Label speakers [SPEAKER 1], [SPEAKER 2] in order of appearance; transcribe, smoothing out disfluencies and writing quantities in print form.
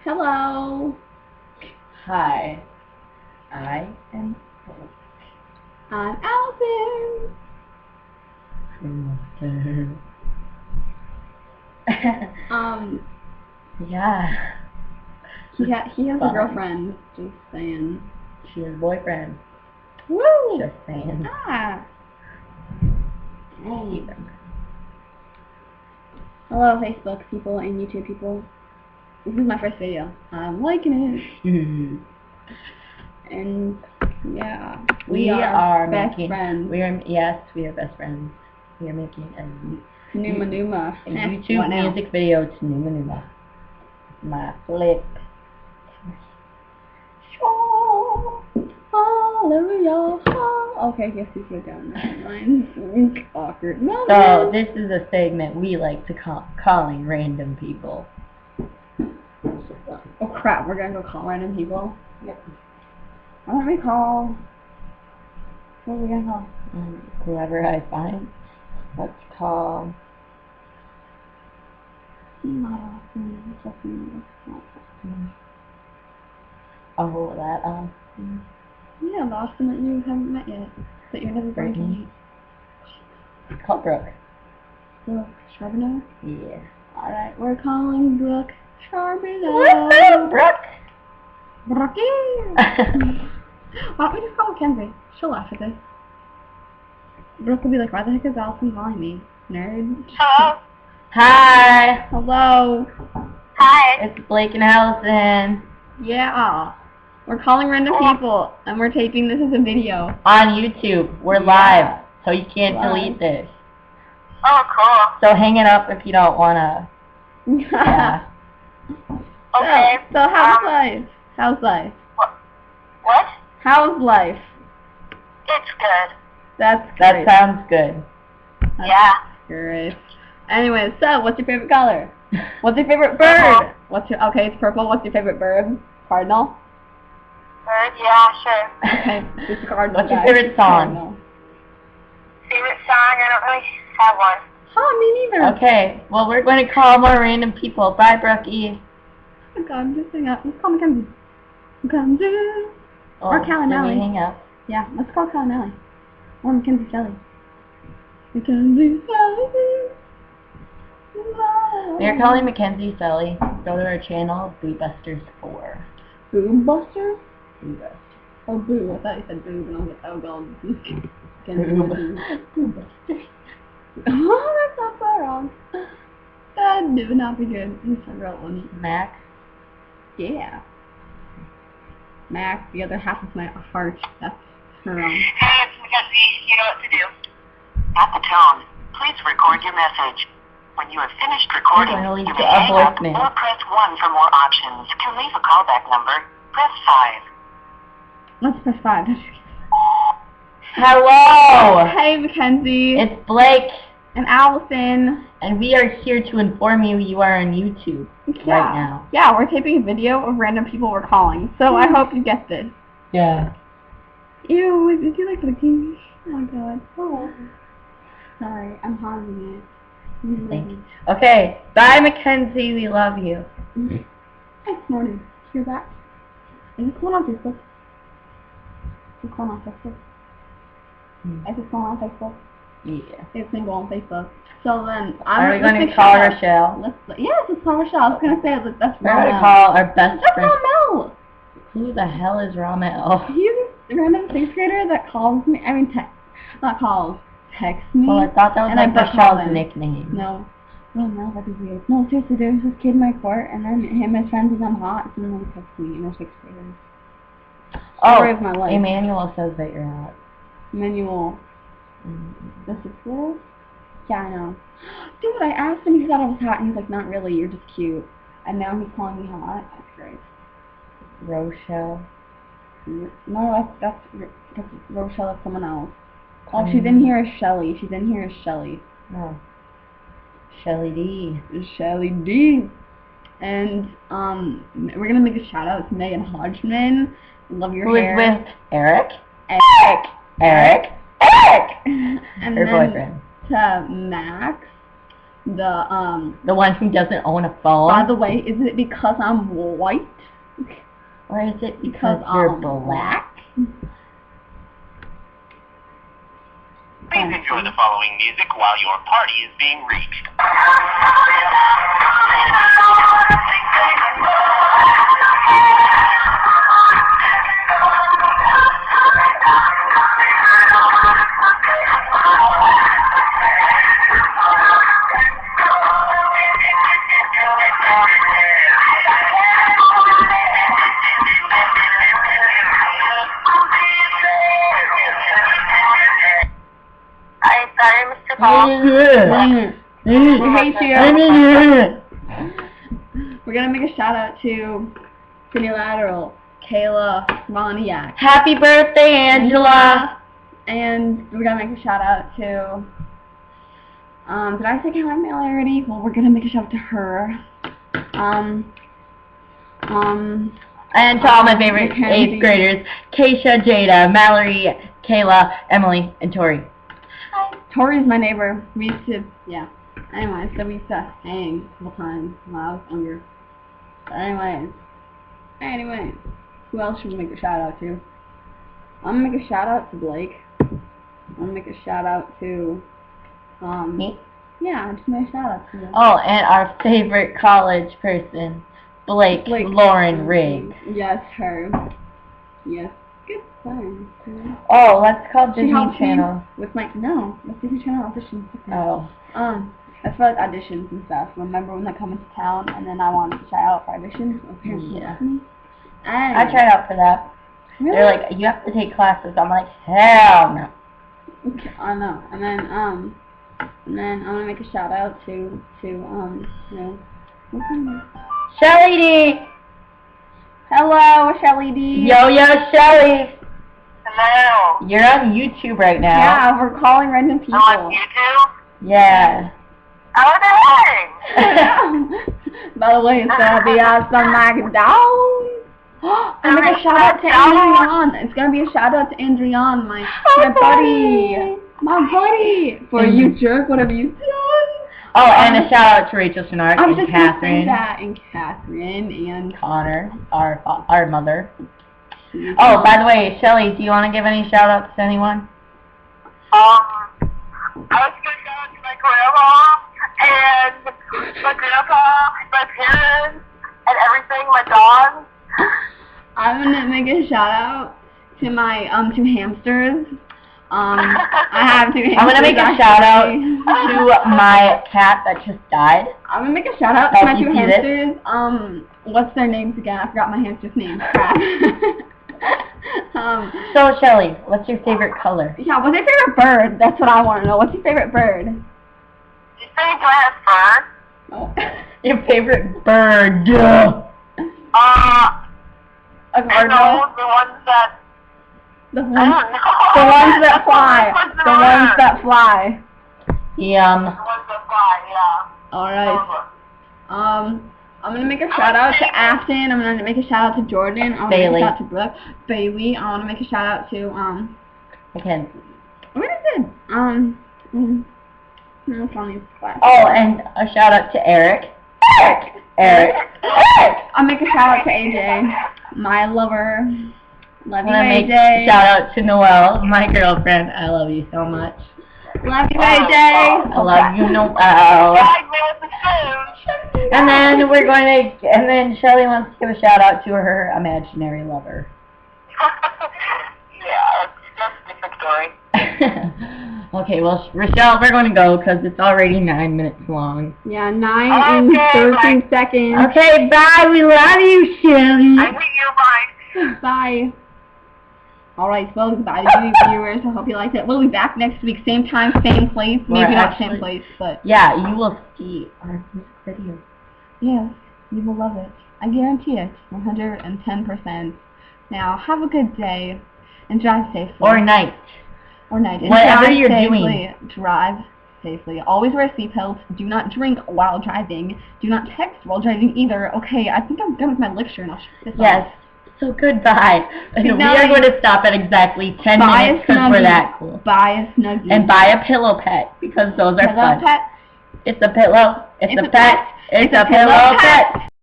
[SPEAKER 1] Hello.
[SPEAKER 2] Hi. I am
[SPEAKER 1] I'm Allison.
[SPEAKER 2] Yeah.
[SPEAKER 1] He has a girlfriend. Just saying.
[SPEAKER 2] She has a boyfriend.
[SPEAKER 1] Woo!
[SPEAKER 2] Just saying.
[SPEAKER 1] Ah. Hey. Hello, Facebook people and YouTube people. This is my first video. I'm liking it. And yeah, we are best friends.
[SPEAKER 2] We are best friends. We are making a
[SPEAKER 1] Numa.
[SPEAKER 2] YouTube music video to Numa. My flip.
[SPEAKER 1] Hallelujah. Okay, guess you go down that line. Awkward. No,
[SPEAKER 2] so this is a segment we like to calling random people.
[SPEAKER 1] Oh crap, we're gonna go call random people? Yep. Why don't we call... Who are we gonna call?
[SPEAKER 2] Whoever I find. Let's call...
[SPEAKER 1] Not Austin.
[SPEAKER 2] Oh, that Austin.
[SPEAKER 1] Yeah, the Austin that you haven't met yet. That you're never going to meet.
[SPEAKER 2] Call Brooke.
[SPEAKER 1] Brooke Charbonneau?
[SPEAKER 2] Yeah.
[SPEAKER 1] Alright, we're calling Brooke Charbonneau.
[SPEAKER 2] What's up, Brooke?
[SPEAKER 1] Brookie! Why don't we just call Mackenzie? She'll laugh at this. Brooke will be like, why the heck is Allison calling me? Nerd.
[SPEAKER 3] Hello.
[SPEAKER 2] Hi.
[SPEAKER 1] Hello.
[SPEAKER 3] Hi.
[SPEAKER 2] It's Blake and Allison.
[SPEAKER 1] Yeah. We're calling random people, and we're taping this as a video.
[SPEAKER 2] On YouTube. We're live, so you can't delete this.
[SPEAKER 3] Oh, cool.
[SPEAKER 2] So hang it up if you don't want to. Yeah.
[SPEAKER 3] Okay.
[SPEAKER 1] So how's life? How's life?
[SPEAKER 3] What?
[SPEAKER 1] How's life?
[SPEAKER 3] It's good.
[SPEAKER 1] That's
[SPEAKER 2] That
[SPEAKER 1] great.
[SPEAKER 2] sounds good.
[SPEAKER 3] Yeah.
[SPEAKER 1] Great. Anyway, so what's your favorite color? What's your favorite bird? Okay, it's purple. What's your favorite bird? Cardinal?
[SPEAKER 3] Bird? Yeah, sure.
[SPEAKER 1] Okay, it's a cardinal.
[SPEAKER 2] What's your favorite song?
[SPEAKER 1] Cardinal.
[SPEAKER 3] Favorite song? I don't really have one.
[SPEAKER 1] Oh, me neither.
[SPEAKER 2] Okay, well we're going to call more random people. Bye, Brookie.
[SPEAKER 1] Oh my god, just hang up. Let's call Mackenzie. Mackenzie.
[SPEAKER 2] Oh,
[SPEAKER 1] Or Cal and
[SPEAKER 2] let me
[SPEAKER 1] Allie.
[SPEAKER 2] hang up.
[SPEAKER 1] Yeah, let's call Cal and Allie. Or Mackenzie Shelley. Mackenzie Shelley.
[SPEAKER 2] We are calling Mackenzie Sully. Go to our channel, Boobusters 4.
[SPEAKER 1] Boobbuster?
[SPEAKER 2] Boobusters.
[SPEAKER 1] Oh, boo. I thought you said boob, and I was like, oh god.
[SPEAKER 2] Boobusters.
[SPEAKER 1] Oh, that's not so wrong. That would not be good. It's a real one.
[SPEAKER 2] Mac.
[SPEAKER 1] Yeah. Mac, the other half of my heart. That's her own.
[SPEAKER 3] Hey, it's Mackenzie. You know what to do. At the tone, please record your message. When you have finished recording,
[SPEAKER 2] I'm gonna leave
[SPEAKER 3] you
[SPEAKER 2] a
[SPEAKER 3] may hang up
[SPEAKER 2] voicemail.
[SPEAKER 3] or press 1 for more options. To leave a callback number, press 5.
[SPEAKER 1] Let's press 5.
[SPEAKER 2] Hello!
[SPEAKER 1] Hey, Mackenzie.
[SPEAKER 2] It's Blake,
[SPEAKER 1] And Allison.
[SPEAKER 2] and we are here to inform you you are on YouTube right now.
[SPEAKER 1] Yeah, we're taping a video of random people we're calling, so I hope you get this.
[SPEAKER 2] Yeah.
[SPEAKER 1] Ew, did you like looking? Oh god. Oh. Sorry, I'm pausing it.
[SPEAKER 2] Thank you. Okay, bye Mackenzie, we love you.
[SPEAKER 1] Hey, morning. Hear that? Is this going on Facebook? Is this going on Facebook? Is this going on Facebook?
[SPEAKER 2] Yeah.
[SPEAKER 1] It's been going on Facebook. So then,
[SPEAKER 2] Are we going to call Rochelle?
[SPEAKER 1] Yes, let's call Rochelle. I was going to say that's
[SPEAKER 2] We're going to call our best
[SPEAKER 1] That's
[SPEAKER 2] friend.
[SPEAKER 1] Ramel.
[SPEAKER 2] Who the hell is Ramel?
[SPEAKER 1] He's a random 6th grader that calls me. I mean, not calls. Texts me.
[SPEAKER 2] Well, I thought that was
[SPEAKER 1] and
[SPEAKER 2] like
[SPEAKER 1] I call
[SPEAKER 2] Rochelle's
[SPEAKER 1] him.
[SPEAKER 2] nickname.
[SPEAKER 1] No. Well, no, that'd be weird. No, seriously, there was this kid in my court, and then him and his friends think I'm hot, so then they text me, and they're 6th graders. Story of my life.
[SPEAKER 2] Emmanuel says that you're hot.
[SPEAKER 1] Emmanuel. The 6th grader? Yeah, I know. Dude, I asked him, he thought I was hot, and he's like, not really, you're just cute. And now he's calling me hot. That's great.
[SPEAKER 2] Rochelle.
[SPEAKER 1] No, that's Rochelle, that's someone else. Oh, she's in here as Shelly. She's in here as Shelly.
[SPEAKER 2] Oh. Shelly D.
[SPEAKER 1] Shelly D. And, we're gonna make a shout out to Megan Hodgman. Love your hair.
[SPEAKER 2] Who is with Eric?
[SPEAKER 1] Eric.
[SPEAKER 2] And
[SPEAKER 1] And
[SPEAKER 2] her
[SPEAKER 1] then
[SPEAKER 2] boyfriend.
[SPEAKER 1] to Max.
[SPEAKER 2] The one who doesn't own a phone?
[SPEAKER 1] By the way, is it because I'm white?
[SPEAKER 2] Or is it because you're black?
[SPEAKER 3] Please enjoy the following music while your party is being reached. Sorry, Mr. Paul.
[SPEAKER 1] Hey, Chia. We're gonna make a shout out to Unilateral, Kayla, Moniak.
[SPEAKER 2] Happy birthday, Angela!
[SPEAKER 1] And we're gonna make a shout out to, did I say Kayla Mail already? Well, we're gonna make a shout out to her.
[SPEAKER 2] And to all my favorite 8th graders, Keisha, Jada, Mallory, Kayla, Emily, and Tori.
[SPEAKER 1] Tori's my neighbor. We used to, yeah. Anyways, so we used to hang all the time when I was younger. But anyways, who else should we make a shout out to? I'm gonna make a shout out to Blake. I'm gonna make a shout out to,
[SPEAKER 2] me?
[SPEAKER 1] Yeah, I just made a shout out to you.
[SPEAKER 2] Oh, and our favorite college person, Blake Lauren Riggs.
[SPEAKER 1] Yes, her. Yes. Good fun.
[SPEAKER 2] Oh, let's call Disney Channel.
[SPEAKER 1] With my that's Disney Channel auditions.
[SPEAKER 2] Oh.
[SPEAKER 1] As far as auditions and stuff. Remember when they come into town and then I wanted to try out for auditions?
[SPEAKER 2] Yeah.
[SPEAKER 1] I
[SPEAKER 2] tried out for that.
[SPEAKER 1] Really?
[SPEAKER 2] They're like, you have to take classes. I'm like, hell no.
[SPEAKER 1] Okay, I know. And then I'm gonna make a shout out to what's her name?
[SPEAKER 2] Shelly D.
[SPEAKER 1] Hello, Shelly D.
[SPEAKER 2] Yo, Shelly.
[SPEAKER 3] Hello.
[SPEAKER 2] You're on YouTube right now.
[SPEAKER 1] Yeah, we're calling random people.
[SPEAKER 3] On YouTube?
[SPEAKER 2] Yeah.
[SPEAKER 3] How are they doing?
[SPEAKER 1] By the way, it's gonna be some McDonald's. I'm gonna make a shout out to Andrian. It's gonna be a shout out to Andrian, my buddy. My buddy. For you jerk, what have you done?
[SPEAKER 2] Oh, and a shout out to Rachel Shenard and Catherine.
[SPEAKER 1] And Catherine and
[SPEAKER 2] Connor, our mother. Oh, by the way, Shelly, do you want to give any shout outs to anyone?
[SPEAKER 3] I was going to shout out to my grandma and my grandpa, my parents, and everything, my dog.
[SPEAKER 1] I'm gonna make a shout out to my two hamsters. I have 2 hamsters.
[SPEAKER 2] I'm gonna make a shout out to my cat that just died.
[SPEAKER 1] I'm gonna make a shout out to my 2 hamsters. What's their names again? I forgot my hamster's name. Crap.
[SPEAKER 2] So Shelly, what's your favorite color?
[SPEAKER 1] Yeah, what's your favorite bird? That's what I want to know. What's your favorite bird?
[SPEAKER 3] You say do I have fur?
[SPEAKER 1] Oh.
[SPEAKER 2] Your favorite bird?
[SPEAKER 1] A cardinal?
[SPEAKER 3] The ones that...
[SPEAKER 1] The ones that fly. The ones that fly.
[SPEAKER 2] Yum.
[SPEAKER 3] The ones that fly, yeah.
[SPEAKER 1] Alright. I'm gonna make a shout out to Afton. I'm gonna make a shout out to Jordan. I'm gonna make a shout out to Brooke. Bailey. I wanna make a shout out to
[SPEAKER 2] Mackenzie.
[SPEAKER 1] What is it? No, funny.
[SPEAKER 2] Oh, and a shout out to Eric. Eric.
[SPEAKER 1] I'll make a shout out to AJ, my lover. Love you,
[SPEAKER 2] AJ. Make a shout out to Noelle, my girlfriend. I love you so much.
[SPEAKER 1] Love you, AJ.
[SPEAKER 2] I love you, Noelle. And then Shelly wants to give a shout out to her imaginary lover.
[SPEAKER 3] Yeah, that's a different story.
[SPEAKER 2] Okay, well, Rochelle, we're going to go because it's already 9 minutes long.
[SPEAKER 1] Yeah, 9 and 13 seconds.
[SPEAKER 2] Okay, bye. We love you, Shelly.
[SPEAKER 3] I hate you. Bye.
[SPEAKER 1] Bye. Alright, so goodbye to you viewers. I hope you liked it. We'll be back next week, same time, same place. Maybe not same place, but...
[SPEAKER 2] Yeah, you will see our music videos.
[SPEAKER 1] Yes, you will love it. I guarantee it. 110%. Now, have a good day. And drive safely.
[SPEAKER 2] Or night.
[SPEAKER 1] Or night. And
[SPEAKER 2] whatever you're doing.
[SPEAKER 1] Drive safely. Always wear seatbelts. Do not drink while driving. Do not text while driving either. Okay, I think I'm done with my lecture and I'll shut this off.
[SPEAKER 2] Yes. So goodbye. We are going to stop at exactly 10 minutes because we're that cool.
[SPEAKER 1] Buy a Snuggie.
[SPEAKER 2] And buy a pillow pet because those are fun.
[SPEAKER 1] Pet.
[SPEAKER 2] It's a pillow. It's a
[SPEAKER 1] a
[SPEAKER 2] pet. It's a pillow pet.